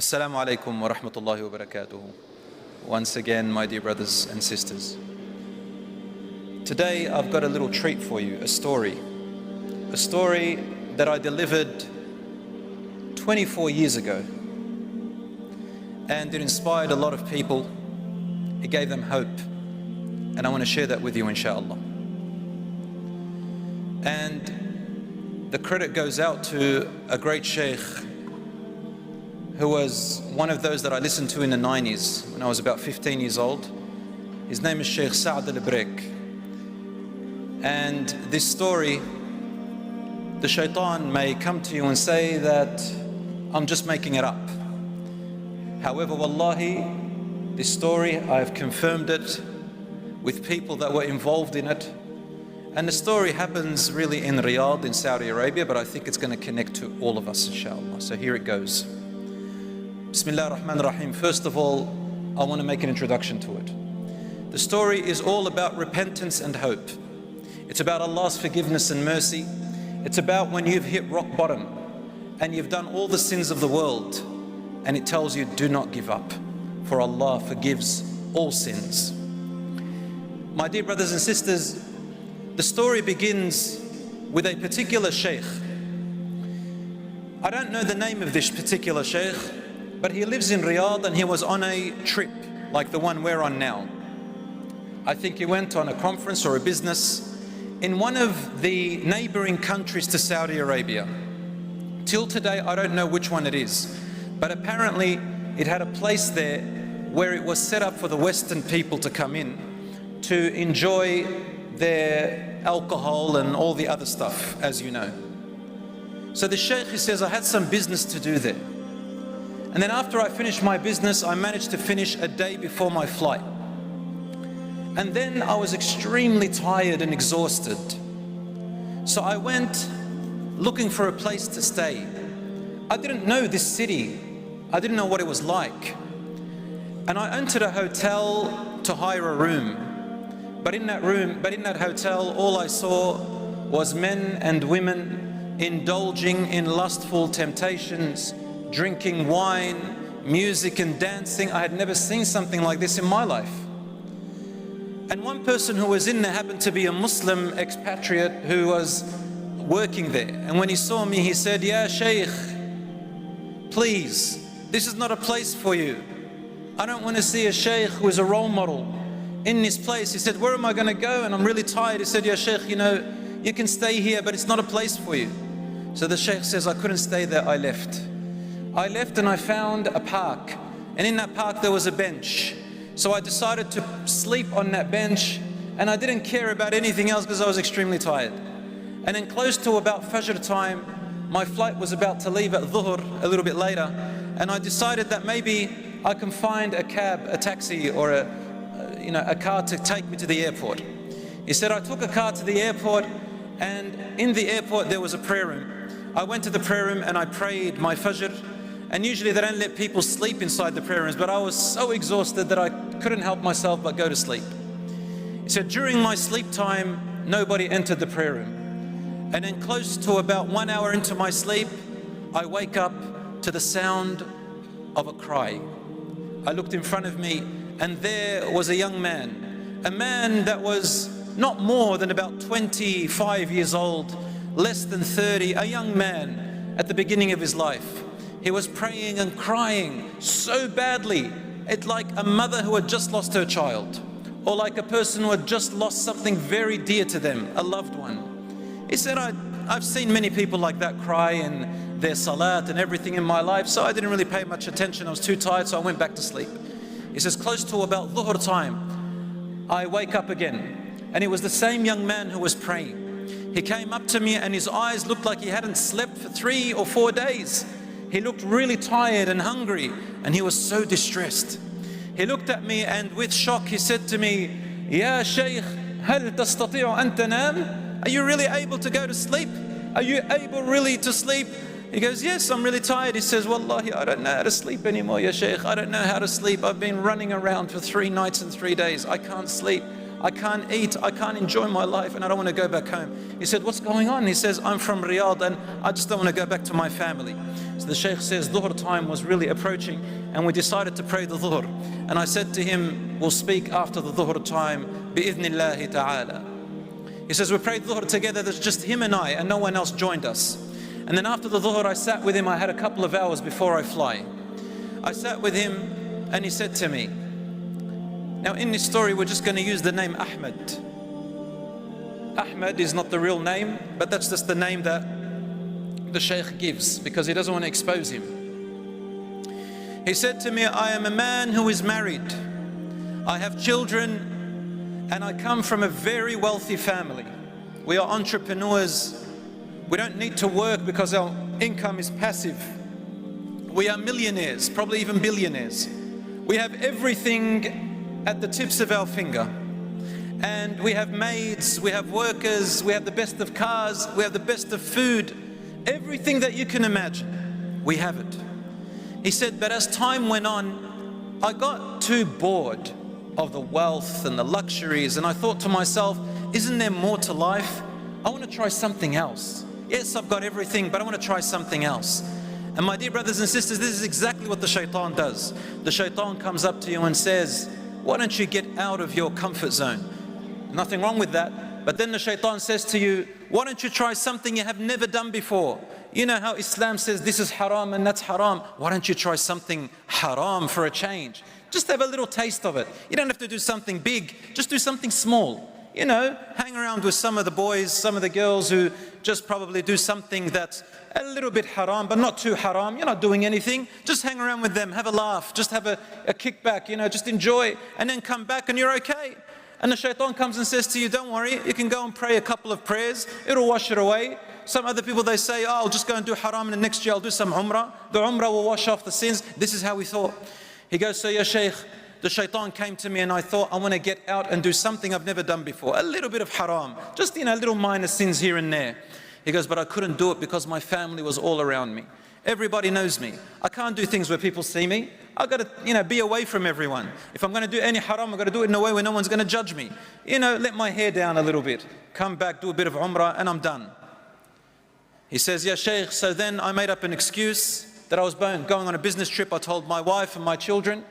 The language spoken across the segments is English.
Assalamu alaikum wa rahmatullahi wa barakatuhu. Once again, my dear brothers and sisters. Today I've got a little treat for you, a story that I delivered 24 years ago. And it inspired a lot of people. It gave them hope. And I want to share that with you, inshallah. And the credit goes out to a great sheikh who was one of those that I listened to in the 90s when I was about 15 years old. His name is Sheikh Al-Brik. And this story, the shaitan may come to you and say that I'm just making it up. However, wallahi, this story, I've confirmed it with people that were involved in it. And the story happens really in Riyadh in Saudi Arabia, but I think it's going to connect to all of us, inshallah. So here it goes. Bismillah ar-Rahman ar-Rahim. First of all, I want to make an introduction to it. The story is all about repentance and hope. It's about Allah's forgiveness and mercy. It's about when you've hit rock bottom and you've done all the sins of the world, and it tells you, do not give up, for Allah forgives all sins. My dear brothers and sisters, the story begins with a particular sheikh. I don't know the name of this particular sheikh, but he lives in Riyadh and he was on a trip like the one we're on now. I think he went on a conference or a business in one of the neighboring countries to Saudi Arabia. Till today, I don't know which one it is, but apparently it had a place there where it was set up for the Western people to come in to enjoy their alcohol and all the other stuff, as you know. So the sheikh, he says, I had some business to do there. And then after I finished my business, I managed to finish a day before my flight. And then I was extremely tired and exhausted. So I went looking for a place to stay. I didn't know this city. I didn't know what it was like. And I entered a hotel to hire a room. But in that hotel, all I saw was men and women indulging in lustful temptations, drinking wine, music and dancing. I had never seen something like this in my life. And one person who was in there happened to be a Muslim expatriate who was working there. And when he saw me, he said, "Ya Sheikh, please, this is not a place for you. I don't want to see a sheikh who is a role model in this place." He said, "Where am I going to go? And I'm really tired." He said, "Ya Sheikh, you know, you can stay here, but it's not a place for you." So the sheikh says, "I couldn't stay there, I left." I left and I found a park. And in that park there was a bench. So I decided to sleep on that bench, and I didn't care about anything else because I was extremely tired. And then close to about Fajr time, my flight was about to leave at Dhuhr a little bit later, and I decided that maybe I can find a cab, a taxi, or a car to take me to the airport. He said, I took a car to the airport, and in the airport there was a prayer room. I went to the prayer room and I prayed my Fajr. And usually they don't let people sleep inside the prayer rooms, but I was so exhausted that I couldn't help myself but go to sleep. He said, during my sleep time, nobody entered the prayer room. And then close to about 1 hour into my sleep, I wake up to the sound of a cry. I looked in front of me, and there was a young man, a man that was not more than about 25 years old, less than 30, a young man at the beginning of his life. He was praying and crying so badly. It's like a mother who had just lost her child, or like a person who had just lost something very dear to them, a loved one. He said, I've seen many people like that cry in their salat and everything in my life, so I didn't really pay much attention. I was too tired, so I went back to sleep. He says, close to about Dhuhr time, I wake up again, and it was the same young man who was praying. He came up to me and his eyes looked like he hadn't slept for 3 or 4 days. He looked really tired and hungry, and he was so distressed. He looked at me, and with shock he said to me, "Ya Sheikh, هل تستطيع أن تنام? Are you really able to go to sleep? Are you able really to sleep?" He goes, "Yes, I'm really tired." He says, "Wallahi, I don't know how to sleep anymore, Ya Sheikh. I don't know how to sleep. I've been running around for 3 nights and 3 days. I can't sleep. I can't eat, I can't enjoy my life, and I don't want to go back home." He said, "What's going on?" He says, "I'm from Riyadh and I just don't want to go back to my family." So the Shaykh says Dhuhr time was really approaching, and we decided to pray the Dhuhr. And I said to him, we'll speak after the Dhuhr time, bi'idhnillahi ta'ala. He says, we prayed Dhuhr together, there's just him and I, and no one else joined us. And then after the Dhuhr, I sat with him. I had a couple of hours before I fly. I sat with him, and he said to me, now in this story, we're just going to use the name Ahmed. Ahmed is not the real name, but that's just the name that the Shaykh gives, because he doesn't want to expose him. He said to me, I am a man who is married. I have children, and I come from a very wealthy family. We are entrepreneurs. We don't need to work because our income is passive. We are millionaires, probably even billionaires. We have everything at the tips of our finger. And we have maids, we have workers, we have the best of cars, we have the best of food. Everything that you can imagine, we have it. He said, but as time went on, I got too bored of the wealth and the luxuries, and I thought to myself, isn't there more to life? I want to try something else. Yes, I've got everything, but I want to try something else. And my dear brothers and sisters, this is exactly what the shaitan does. The shaitan comes up to you and says, why don't you get out of your comfort zone? Nothing wrong with that. But then the shaitan says to you, why don't you try something you have never done before? You know how Islam says this is haram and that's haram. Why don't you try something haram for a change? Just have a little taste of it. You don't have to do something big, just do something small. You know, hang around with some of the boys, some of the girls who just probably do something that's a little bit haram, but not too haram. You're not doing anything. Just hang around with them, have a laugh, just have a kickback, you know, just enjoy, and then come back and you're okay. And the shaitan comes and says to you, don't worry, you can go and pray a couple of prayers, it'll wash it away. Some other people, they say, oh, I'll just go and do haram, and the next year I'll do some umrah. The umrah will wash off the sins. This is how we thought. He goes, so ya Shaykh, the shaitan came to me and I thought, I want to get out and do something I've never done before. A little bit of haram, just, you know, little minor sins here and there. He goes, but I couldn't do it because my family was all around me. Everybody knows me. I can't do things where people see me. I've got to, you know, be away from everyone. If I'm going to do any haram, I've got to do it in a way where no one's going to judge me. You know, let my hair down a little bit. Come back, do a bit of umrah, and I'm done. He says, yeah, Shaykh, so then I made up an excuse that I was going on a business trip. I told my wife and my children,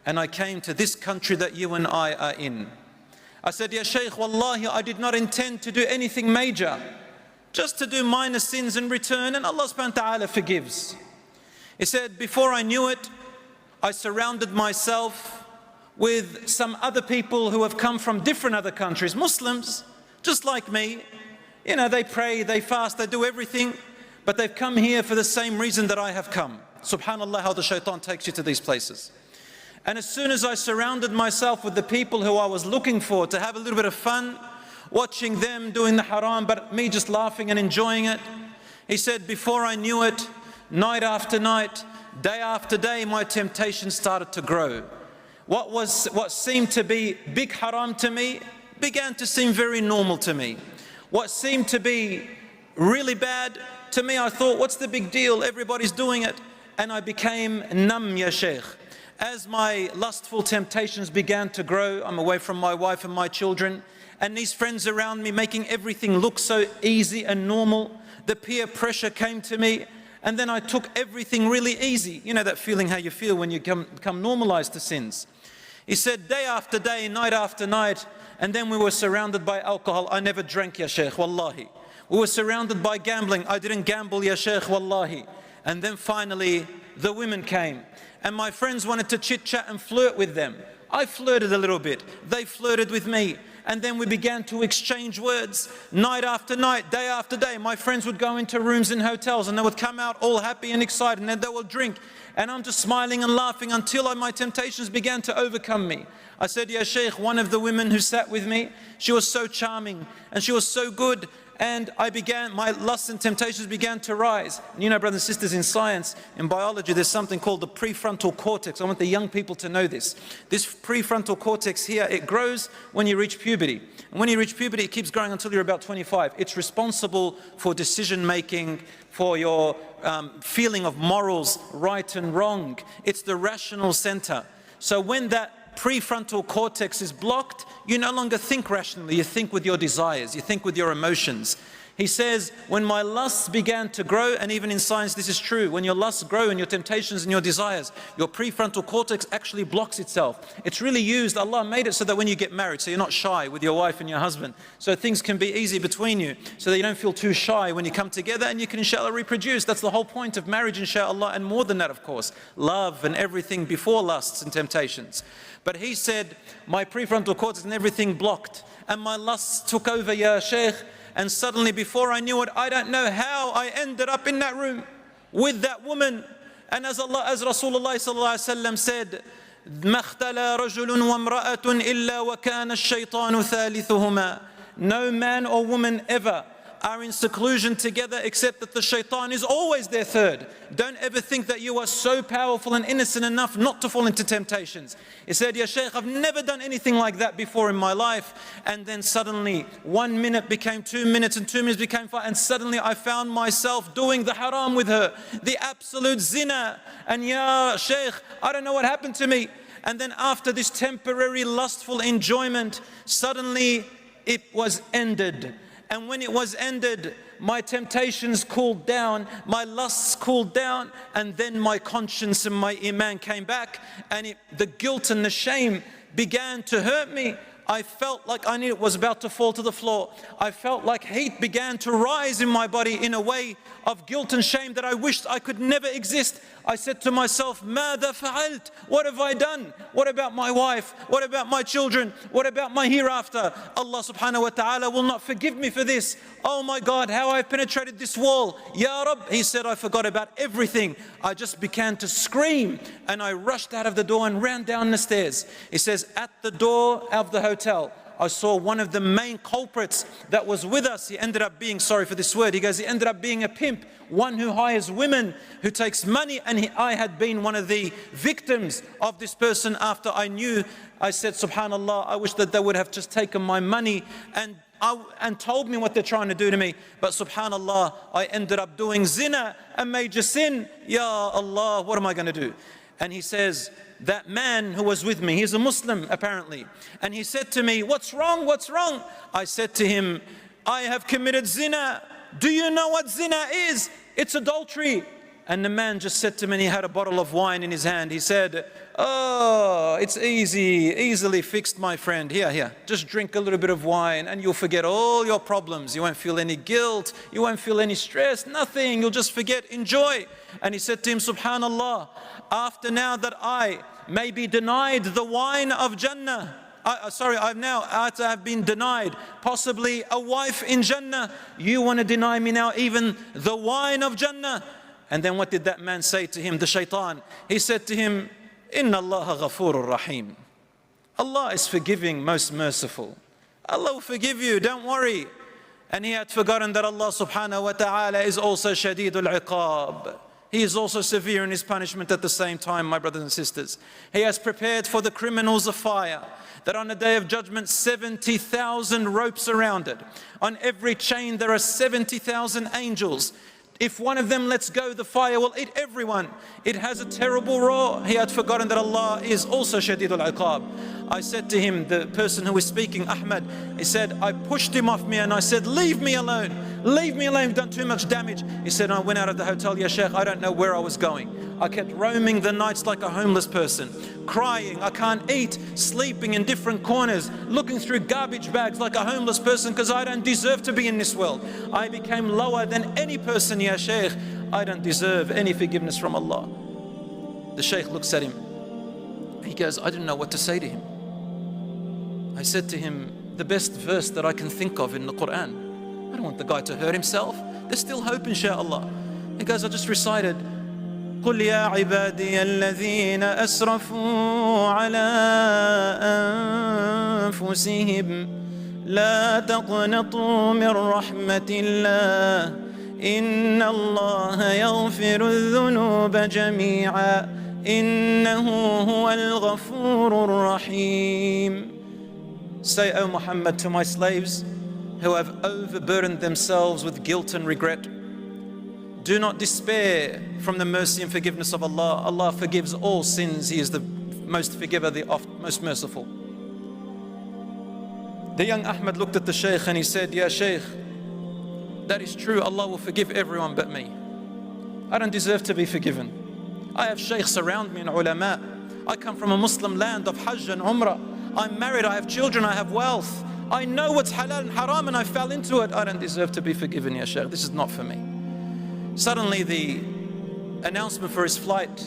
and I came to this country that you and I are in. I said, yeah, Shaykh, wallahi, I did not intend to do anything major. Just to do minor sins and return, and Allah subhanahu wa ta'ala forgives. He said, before I knew it, I surrounded myself with some other people who have come from different other countries, Muslims, just like me. You know, they pray, they fast, they do everything, but they've come here for the same reason that I have come. Subhanallah, how the shaitan takes you to these places. And as soon as I surrounded myself with the people who I was looking for to have a little bit of fun, watching them doing the haram, but me just laughing and enjoying it. He said, before I knew it, night after night, day after day, my temptation started to grow. What seemed to be big haram to me began to seem very normal to me. What seemed to be really bad to me, I thought, what's the big deal? Everybody's doing it. And I became numb, ya Shaykh. As my lustful temptations began to grow, I'm away from my wife and my children, and these friends around me making everything look so easy and normal. The peer pressure came to me, and then I took everything really easy. You know that feeling how you feel when you become normalized to sins. He said, day after day, night after night, and then we were surrounded by alcohol. I never drank, ya Shaykh, wallahi. We were surrounded by gambling. I didn't gamble, ya Shaykh, wallahi. And then finally, the women came, and my friends wanted to chit-chat and flirt with them. I flirted a little bit. They flirted with me. And then we began to exchange words night after night, day after day. My friends would go into rooms in hotels and they would come out all happy and excited, and then they would drink. And I'm just smiling and laughing until my temptations began to overcome me. I said, Ya Shaykh, one of the women who sat with me, she was so charming and she was so good. And my lusts and temptations began to rise. And you know, brothers and sisters, in science, in biology, there's something called the prefrontal cortex. I want the young people to know this. This prefrontal cortex here, it grows when you reach puberty. And when you reach puberty, it keeps growing until you're about 25. It's responsible for decision making, for your feeling of morals, right and wrong. It's the rational center. So when that prefrontal cortex is blocked, you no longer think rationally, you think with your desires, you think with your emotions. He says, when my lusts began to grow, and even in science this is true, when your lusts grow and your temptations and your desires, your prefrontal cortex actually blocks itself. It's really used, Allah made it so that when you get married, so you're not shy with your wife and your husband, so things can be easy between you, so that you don't feel too shy when you come together, and you can inshallah reproduce. That's the whole point of marriage inshallah, and more than that of course, love and everything before lusts and temptations. But he said, my prefrontal cortex and everything blocked, and my lusts took over, ya Sheikh. And suddenly, before I knew it, I don't know how I ended up in that room with that woman. And as Rasulullah sallallahu alaihi wasallam said, مَا اخْتَلَى رَجُلٌ وَامْرَأَةٌ إِلَّا وَكَانَ الشَّيْطَانُ ثَالِثُهُمَا. No man or woman ever are in seclusion together except that the shaitan is always their third. Don't ever think that you are so powerful and innocent enough not to fall into temptations. He said, Ya Shaykh, I've never done anything like that before in my life. And then suddenly 1 minute became 2 minutes, and 2 minutes became 5, and suddenly I found myself doing the haram with her, the absolute zina. And Ya Shaykh, I don't know what happened to me. And then after this temporary lustful enjoyment, suddenly it was ended. And when it was ended, my temptations cooled down, my lusts cooled down, and then my conscience and my iman came back, and the guilt and the shame began to hurt me. I felt like I was about to fall to the floor. I felt like heat began to rise in my body in a way of guilt and shame that I wished I could never exist. I said to myself, ماذا فعلت? What have I done? What about my wife? What about my children? What about my hereafter? Allah subhanahu wa ta'ala will not forgive me for this. Oh my God, how I've penetrated this wall. Ya Rab, he said, I forgot about everything. I just began to scream, and I rushed out of the door and ran down the stairs. He says, at the door of the hotel, I saw one of the main culprits that was with us. He ended up being, sorry for this word, he goes, he ended up being a pimp, one who hires women, who takes money, and I had been one of the victims of this person. After I knew, I said, subhanallah, I wish that they would have just taken my money and told me what they're trying to do to me. But subhanallah, I ended up doing zina, a major sin. Ya Allah, what am I going to do? And he says, that man who was with me, he's a Muslim apparently, and he said to me, what's wrong, what's wrong? I said to him, I have committed zina. Do you know what zina is? It's adultery. And the man just said to me, and he had a bottle of wine in his hand, he said, oh, it's easily fixed, my friend. Here, just drink a little bit of wine and you'll forget all your problems. You won't feel any guilt, you won't feel any stress, nothing. You'll just forget, enjoy. And he said to him, subhanallah, after now that I may be denied the wine of Jannah, after I've been denied possibly a wife in Jannah, you want to deny me now even the wine of Jannah? And then what did that man say to him, the shaitan? He said to him, Inna Allah ghafurur rahim. Allah is forgiving, most merciful. Allah will forgive you, don't worry. And he had forgotten that Allah subhanahu wa ta'ala is also shadidul iqab. He is also severe in his punishment at the same time, my brothers and sisters. He has prepared for the criminals a fire, that on the day of judgment 70,000 ropes around it. On every chain there are 70,000 angels. If one of them lets go, the fire will eat everyone. It has a terrible roar. He had forgotten that Allah is also shadidul iqab. I said to him, the person who was speaking, Ahmed, he said, I pushed him off me and I said, leave me alone. Leave me alone, you've done too much damage. He said, I went out of the hotel, Ya Sheikh, I don't know where I was going. I kept roaming the nights like a homeless person, crying, I can't eat, sleeping in different corners, looking through garbage bags like a homeless person because I don't deserve to be in this world. I became lower than any person, Ya Sheikh. I don't deserve any forgiveness from Allah. The Sheikh looks at him. He goes, I didn't know what to say to him. I said to him, the best verse that I can think of in the Quran. I don't want the guy to hurt himself. There's still hope, inshaAllah. He goes, I just recited, قُلْ يَا عِبَادِيَ الَّذِينَ أَسْرَفُوا عَلَىٰ أَنفُسِهِمْ لَا تَقْنَطُوا مِنْ رَحْمَةِ اللَّهِ إِنَّ اللَّهَ يَغْفِرُ الذُّنُوبَ جَمِيعًا إِنَّهُ هُوَ الْغَفُورُ الرَّحِيمُ. Say, O Muhammad, to my slaves who have overburdened themselves with guilt and regret, do not despair from the mercy and forgiveness of Allah. Allah forgives all sins. He is the most forgiver, the most merciful. The young Ahmed looked at the Shaykh and he said, Ya Shaykh, that is true. Allah will forgive everyone but me. I don't deserve to be forgiven. I have shaykhs around me and ulama. I come from a Muslim land of Hajj and Umrah. I'm married, I have children, I have wealth. I know what's halal and haram and I fell into it. I don't deserve to be forgiven, ya Shaykh. This is not for me. Suddenly the announcement for his flight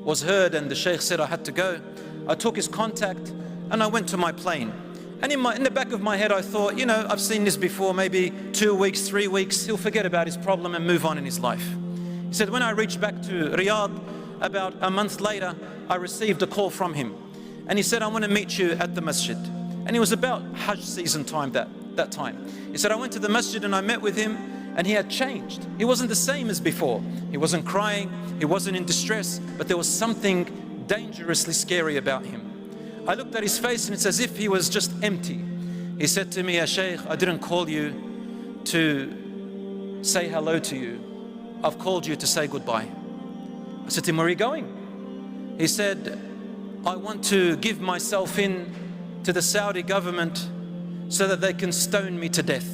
was heard and the Shaykh said I had to go. I took his contact and I went to my plane. And in the back of my head I thought, you know, I've seen this before, maybe 2 weeks, 3 weeks, he'll forget about his problem and move on in his life. He said, when I reached back to Riyadh, about a month later, I received a call from him. And he said, I want to meet you at the masjid. And it was about Hajj season time that time. He said, I went to the masjid and I met with him and he had changed. He wasn't the same as before. He wasn't crying, he wasn't in distress, but there was something dangerously scary about him. I looked at his face and it's as if he was just empty. He said to me, Ya Shaykh, I didn't call you to say hello to you. I've called you to say goodbye. I said to him, where are you going? He said, I want to give myself in to the Saudi government so that they can stone me to death.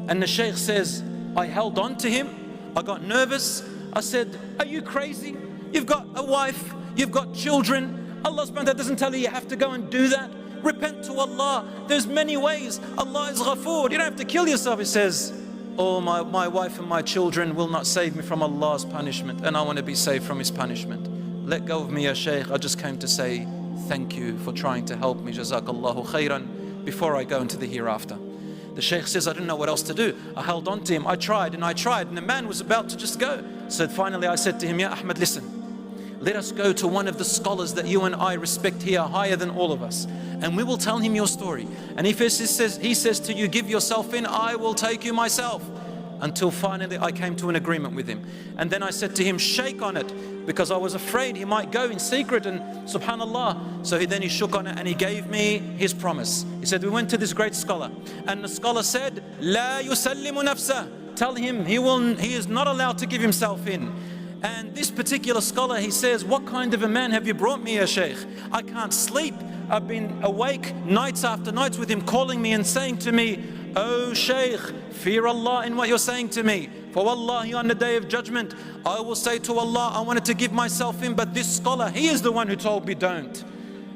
And the Shaykh says, I held on to him. I got nervous. I said, are you crazy? You've got a wife, you've got children. Allah subhanahu wa ta'ala doesn't tell you have to go and do that. Repent to Allah. There's many ways. Allah is Ghafoor. You don't have to kill yourself. He says, oh, my wife and my children will not save me from Allah's punishment, and I want to be saved from His punishment. Let go of me, Ya Shaykh. I just came to say thank you for trying to help me. Jazakallahu khairan. Before I go into the hereafter. The Shaykh says, I didn't know what else to do. I held on to him. I tried and the man was about to just go. So finally I said to him, Ya Ahmad, listen. Let us go to one of the scholars that you and I respect here, higher than all of us, and we will tell him your story. And if he says to you, give yourself in, I will take you myself. Until finally I came to an agreement with him. And then I said to him, shake on it, because I was afraid he might go in secret, and subhanallah. So then he shook on it and he gave me his promise. He said, we went to this great scholar, and the scholar said, La yusallimu nafsa. Tell him he is not allowed to give himself in. And this particular scholar, he says, what kind of a man have you brought me, Ya Shaykh? I can't sleep. I've been awake nights after nights with him calling me and saying to me, oh Shaykh, fear Allah in what you're saying to me. For wallahi, on the day of judgment, I will say to Allah, I wanted to give myself in, but this scholar, he is the one who told me don't.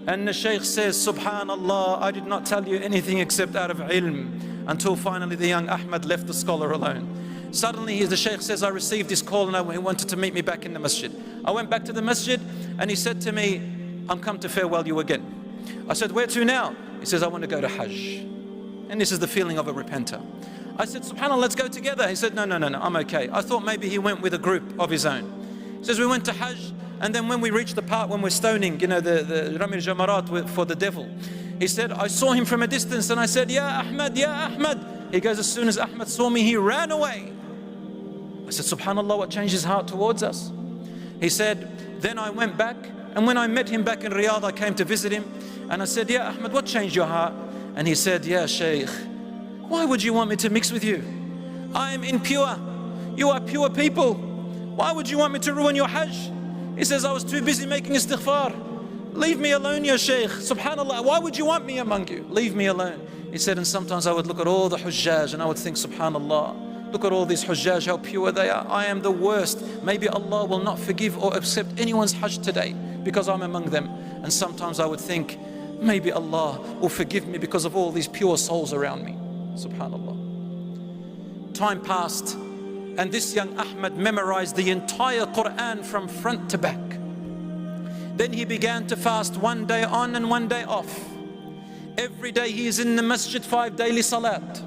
And the Shaykh says, subhanallah, I did not tell you anything except out of ilm. Until finally the young Ahmad left the scholar alone. Suddenly the Shaykh says, I received this call and he wanted to meet me back in the masjid. I went back to the masjid and he said to me, I'm come to farewell you again. I said, where to now? He says, I want to go to Hajj. And this is the feeling of a repenter. I said, subhanAllah, let's go together. He said, no, I'm okay. I thought maybe he went with a group of his own. He says, we went to Hajj, and then when we reached the part when we're stoning, you know, the Ramil Jamarat for the devil, he said, I saw him from a distance and I said, Ya Ahmad, Ya Ahmad. He goes, as soon as Ahmad saw me, he ran away. I said, subhanAllah, what changed his heart towards us? He said, then I went back, and when I met him back in Riyadh, I came to visit him, and I said, Ya Ahmad, what changed your heart? And he said, Ya Shaykh, why would you want me to mix with you? I am impure. You are pure people. Why would you want me to ruin your Hajj? He says, I was too busy making istighfar. Leave me alone, Ya Shaykh. Subhanallah, why would you want me among you? Leave me alone. He said, and sometimes I would look at all the Hujjaj and I would think, subhanallah, look at all these Hujjaj, how pure they are. I am the worst. Maybe Allah will not forgive or accept anyone's Hajj today because I'm among them. And sometimes I would think, maybe Allah will forgive me because of all these pure souls around me. Subhanallah. Time passed, and this young Ahmad memorized the entire Quran from front to back. Then he began to fast one day on and one day off. Every day he is in the masjid, 5 daily salat.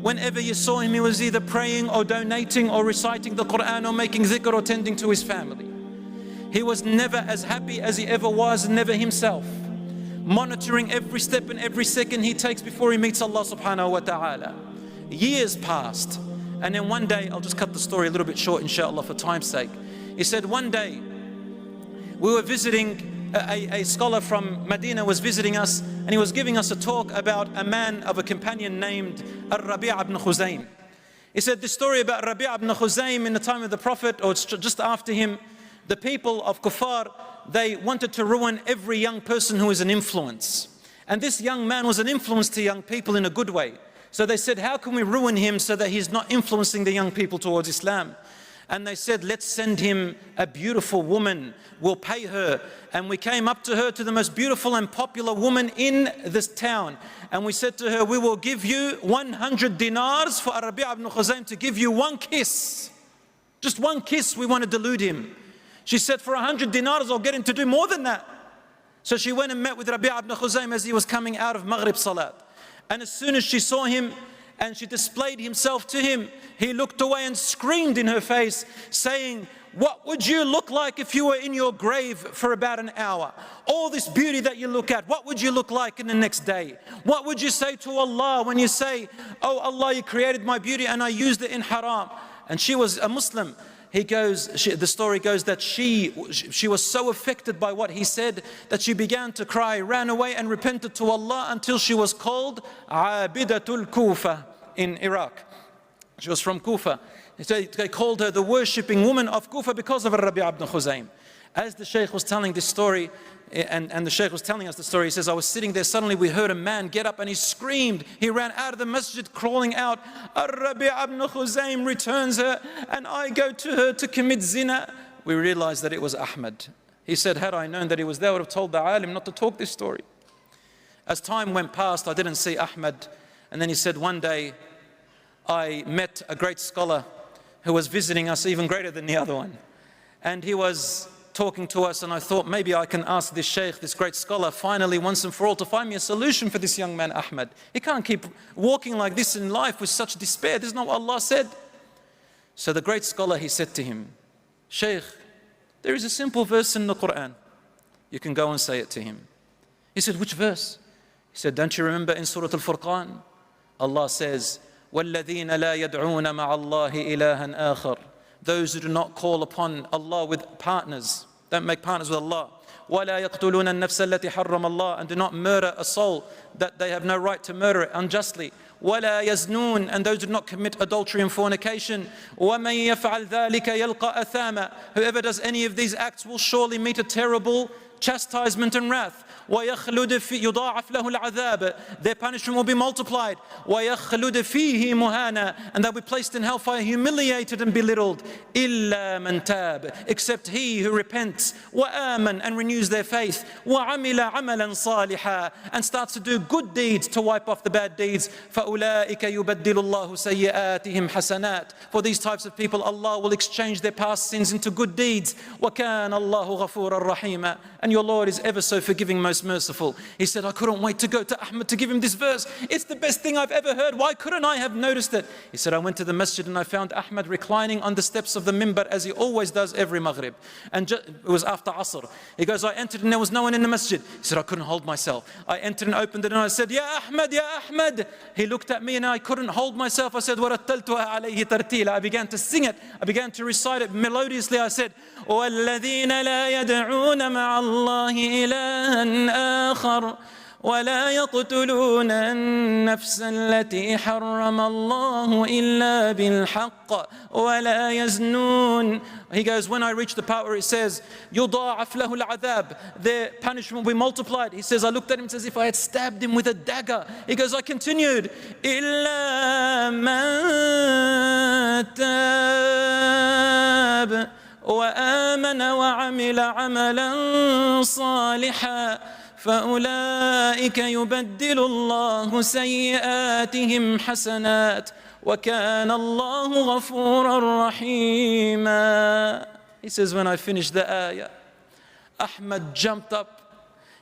Whenever you saw him, he was either praying or donating or reciting the Quran or making dhikr or tending to his family. He was never as happy as he ever was, never himself. Monitoring every step and every second he takes before he meets Allah subhanahu wa ta'ala. Years passed, and then one day, I'll just cut the story a little bit short inshallah for time's sake. He said one day we were visiting, a scholar from Medina was visiting us, and he was giving us a talk about a man of a companion named Rabi' ibn Khuzaym. He said the story about Rabi' ibn Khuzaym in the time of the Prophet, or just after him, the people of Kuffar, they wanted to ruin every young person who is an influence. And this young man was an influence to young people in a good way. So they said, how can we ruin him so that he's not influencing the young people towards Islam? And they said, let's send him a beautiful woman, we'll pay her. And we came up to her, to the most beautiful and popular woman in this town. And we said to her, we will give you 100 dinars for Rabi' ibn Khuzaym to give you one kiss. Just one kiss, we want to delude him. She said, for 100 dinars, I'll get him to do more than that. So she went and met with Rabi' ibn Khuzaym as he was coming out of Maghrib Salat. And as soon as she saw him, and she displayed himself to him, he looked away and screamed in her face, saying, what would you look like if you were in your grave for about an hour? All this beauty that you look at, what would you look like in the next day? What would you say to Allah when you say, oh Allah, you created my beauty and I used it in haram? And she was a Muslim. The story goes that she was so affected by what he said that she began to cry, ran away and repented to Allah until she was called Abidatul Kufa in Iraq. She was from Kufa. They called her the worshipping woman of Kufa because of Rabi' ibn Khuzaym. As the Shaykh was telling this story, and the Shaykh was telling us the story, he says, I was sitting there, suddenly we heard a man get up and he screamed. He ran out of the masjid crawling out. Rabi' ibn Khuzaym returns her and I go to her to commit zina. We realized that it was Ahmad. He said, had I known that he was there, I would have told the alim not to talk this story. As time went past, I didn't see Ahmad. And then he said, one day I met a great scholar who was visiting us, even greater than the other one. And he was talking to us, and I thought maybe I can ask this Shaykh, this great scholar, finally once and for all to find me a solution for this young man Ahmad. He can't keep walking like this in life with such despair. This is not what Allah said. So the great scholar, he said to him, Shaykh, there is a simple verse in the Quran. You can go and say it to him. He said, which verse? He said, don't you remember in Surah Al-Furqan? Allah says, وَالَّذِينَ لَا يَدْعُونَ مَعَ اللَّهِ إِلَهًا آخَرَ. Those who do not call upon Allah with partners, don't make partners with Allah. وَلَا يَقْتُلُونَ النَّفْسَ الَّتِي حَرَّمَ اللَّهُ. And do not murder a soul that they have no right to murder it unjustly. وَلَا يَزْنُونَ. And those who do not commit adultery and fornication. وَمَنْ يَفْعَلْ ذَلِكَ يَلْقَى أَثَامًا. Whoever does any of these acts will surely meet a terrible chastisement and wrath. وَيَخْلُدْ يُضَاعَفْ لَهُ الْعَذَابِ. Their punishment will be multiplied. وَيَخْلُدْ فِيهِ مُهَانًا. And they'll be placed in hellfire, humiliated and belittled. إِلَّا مَنْ تَابَ. Except he who repents. وَآمَنْ. And renews their faith. وَعَمِلَ عَمَلًا صَالِحًا. And starts to do good deeds to wipe off the bad deeds. فَأُولَٰئِكَ يُبَدِّلُ اللَّهُ سَيِّئَاتِهِمْ حَسَنَاتٍ. For these types of people, Allah will exchange their past sins into good deeds. وَكَانَ اللَّهُ غَفُورًا رَحِيمًا. And your Lord is ever so forgiving, most merciful. He said, I couldn't wait to go to Ahmad to give him this verse. It's the best thing I've ever heard. Why couldn't I have noticed it? He said, I went to the masjid and I found Ahmad reclining on the steps of the minbar as he always does every Maghrib. And it was after Asr. He goes, I entered and there was no one in the masjid. He said, I couldn't hold myself. I entered and opened it and I said, Ya Ahmad, Ya Ahmad. He looked at me and I couldn't hold myself. I said, وَرَتَّلْتُهَا عَلَيْهِ تَرْتِيلًا. I began to sing it. I began to recite it melodiously. I said, وَالَّذِينَ لَا يَدْعُونَ مَعَ اللَّهِ إِلَهًا آخَرَ ولا يقتلون النفس التي حرم الله إلا بالحق ولا يزنون. He goes, when I reached the part where it says يضاعف له العذاب, their punishment will be multiplied. He says, I looked at him as if I had stabbed him with a dagger. He goes, I continued, إلا من تاب وآمن وعمل عملا صالحا فأولئك يبدل الله سيئاتهم حسنات وكان الله غفورا رحيما. He says, when I finished the ayah, Ahmad jumped up.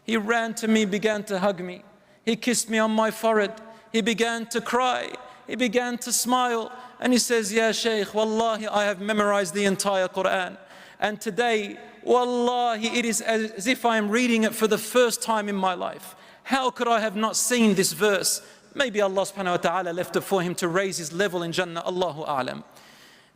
He ran to me, began to hug me. He kissed me on my forehead. He began to cry. He began to smile. And he says, Ya Shaykh, wallahi, I have memorized the entire Quran. And today, wallahi, it is as if I am reading it for the first time in my life. How could I have not seen this verse? Maybe Allah subhanahu wa ta'ala left it for him to raise his level in Jannah, Allahu a'lam.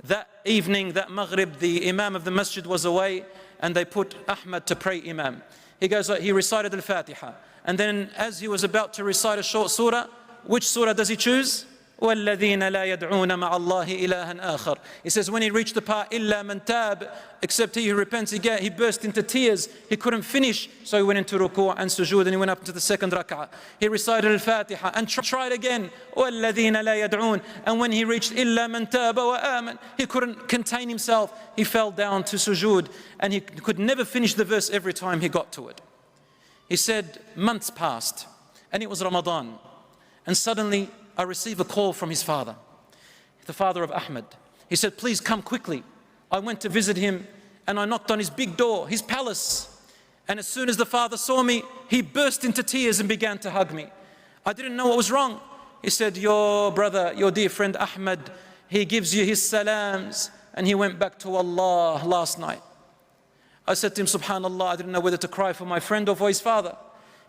That evening, that Maghrib, the Imam of the masjid was away and they put Ahmad to pray Imam. He goes, he recited Al-Fatiha. And then as he was about to recite a short surah, which surah does he choose? وَالَّذِينَ لَا يَدْعُونَ مَعَ اللَّهِ إِلَهًا آخَرَ. He says when he reached the part إِلَّا مَنْ تَابَ, except he who repents, he burst into tears. He couldn't finish, so he went into ruku' and sujood, and he went up to the second rak'ah. He recited al-Fatiha and tried again. وَالَّذِينَ لَا يَدْعُونَ. And when he reached إِلَّا مَنْ تَابَ وَآمَنَ, he couldn't contain himself. He fell down to sujood, and he could never finish the verse every time he got to it. He said months passed, and it was Ramadan, and suddenly I received a call from his father, the father of Ahmed. He said, please come quickly. I went to visit him, and I knocked on his big door, his palace. And as soon as the father saw me, he burst into tears and began to hug me. I didn't know what was wrong. He said, your brother, your dear friend Ahmed, he gives you his salams, and he went back to Allah last night. I said to him, subhanallah, I didn't know whether to cry for my friend or for his father.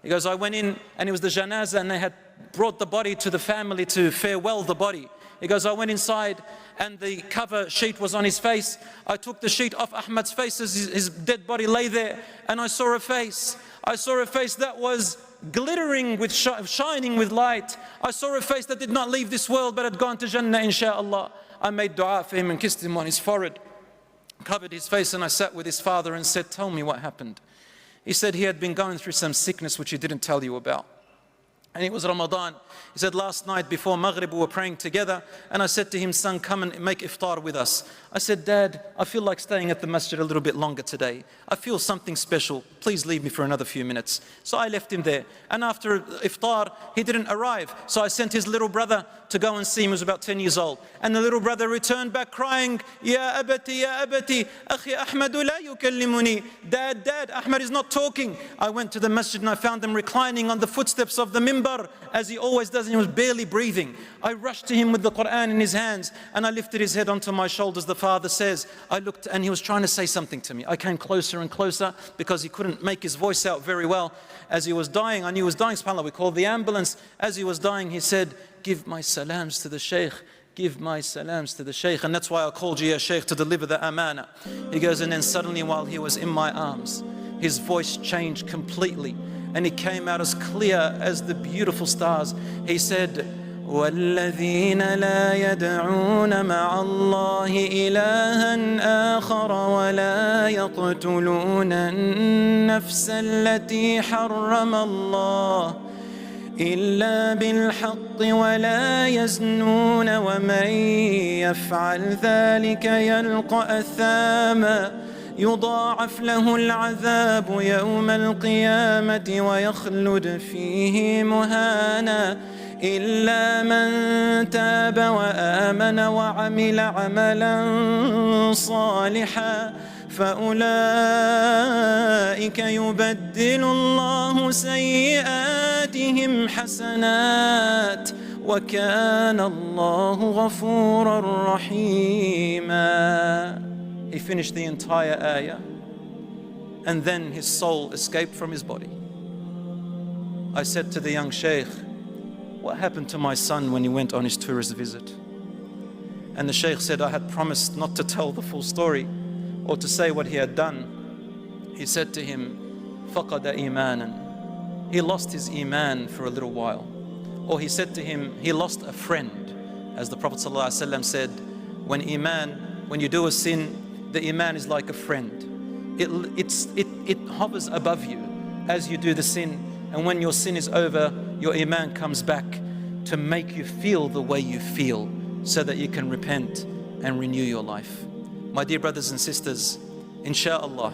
He goes, I went in, and it was the janazah, and they had brought the body to the family to farewell the body. He goes, I went inside, and the cover sheet was on his face. I took the sheet off Ahmad's face as his dead body lay there, and I saw a face. I saw a face that was glittering with shining with light. I saw a face that did not leave this world but had gone to Jannah, inshaAllah. I made dua for him and kissed him on his forehead, covered his face, and I sat with his father and said, tell me what happened. He said he had been going through some sickness which he didn't tell you about. And it was Ramadan. He said, last night before Maghrib we were praying together, and I said to him, son, come and make iftar with us. I said, Dad, I feel like staying at the masjid a little bit longer today. I feel something special. Please leave me for another few minutes. So I left him there. And after iftar, he didn't arrive. So I sent his little brother to go and see him. He was about 10 years old. And the little brother returned back crying, Ya abati, akhi Ahmadu la yukallimuni. Dad, Ahmad is not talking. I went to the masjid and I found him reclining on the footsteps of the mimbar, as he always does, and he was barely breathing. I rushed to him with the Quran in his hands, and I lifted his head onto my shoulders. The father says, I looked, and he was trying to say something to me. I came closer and closer because he couldn't make his voice out very well. As he was dying, I knew he was dying, subhanAllah, we called the ambulance. As he was dying, he said, give my salams to the Shaykh. Give my salams to the Shaykh. And that's why I called you, Ya Shaykh, to deliver the amana. He goes, and then suddenly while he was in my arms, his voice changed completely, and he came out as clear as the beautiful stars. He said, وَالَّذِينَ لَا يَدْعُونَ مَعَ اللَّهِ إِلَهًا آخَرَ وَلَا يَقْتُلُونَ النَّفْسَ الَّتِي حَرَّمَ اللَّهُ إِلَّا بِالْحَقِّ وَلَا يَزْنُونَ وَمَنْ يَفْعَلْ ذَلِكَ يَلْقَ أَثَامًا يضاعف له العذاب يوم القيامة ويخلد فيه مهانا إلا من تاب وآمن وعمل عملا صالحا فأولئك يبدل الله سيئاتهم حسنات وكان الله غفورا رحيما. He finished the entire ayah, and then his soul escaped from his body. I said to the young Shaykh, what happened to my son when he went on his tourist visit? And the Shaykh said, I had promised not to tell the full story or to say what he had done. He said to him, فَقَدَ إِيمَانًا. He lost his iman for a little while. Or he said to him, he lost a friend. As the Prophet ﷺ said, when you do a sin, the iman is like a friend. It hovers above you as you do the sin, and when your sin is over, your iman comes back to make you feel the way you feel, so that you can repent and renew your life. My dear brothers and sisters, inshallah,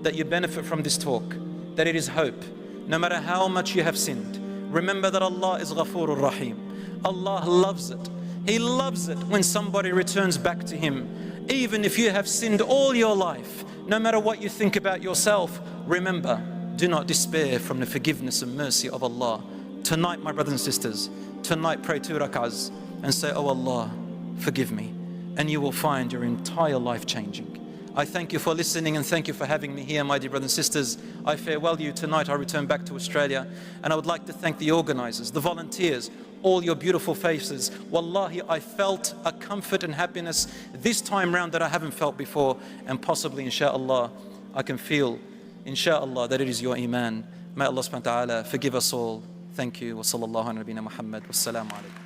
that you benefit from this talk, that it is hope. No matter how much you have sinned, remember that Allah is Ghafurur Rahim. Allah loves it. He loves it when somebody returns back to Him. Even if you have sinned all your life, no matter what you think about yourself, remember, do not despair from the forgiveness and mercy of Allah. Tonight, my brothers and sisters, tonight pray 2 rak'ahs and say, oh Allah, forgive me. And you will find your entire life changing. I thank you for listening and thank you for having me here, my dear brothers and sisters. I farewell you tonight. I return back to Australia, and I would like to thank the organizers, the volunteers, all your beautiful faces. Wallahi, I felt a comfort and happiness this time round that I haven't felt before, and possibly, inshallah, I can feel, inshallah, that it is your iman. May Allah subhanahu wa ta'ala forgive us all. Thank you. Wa sallallahu ala nabina Muhammad. Wassalamu alaikum.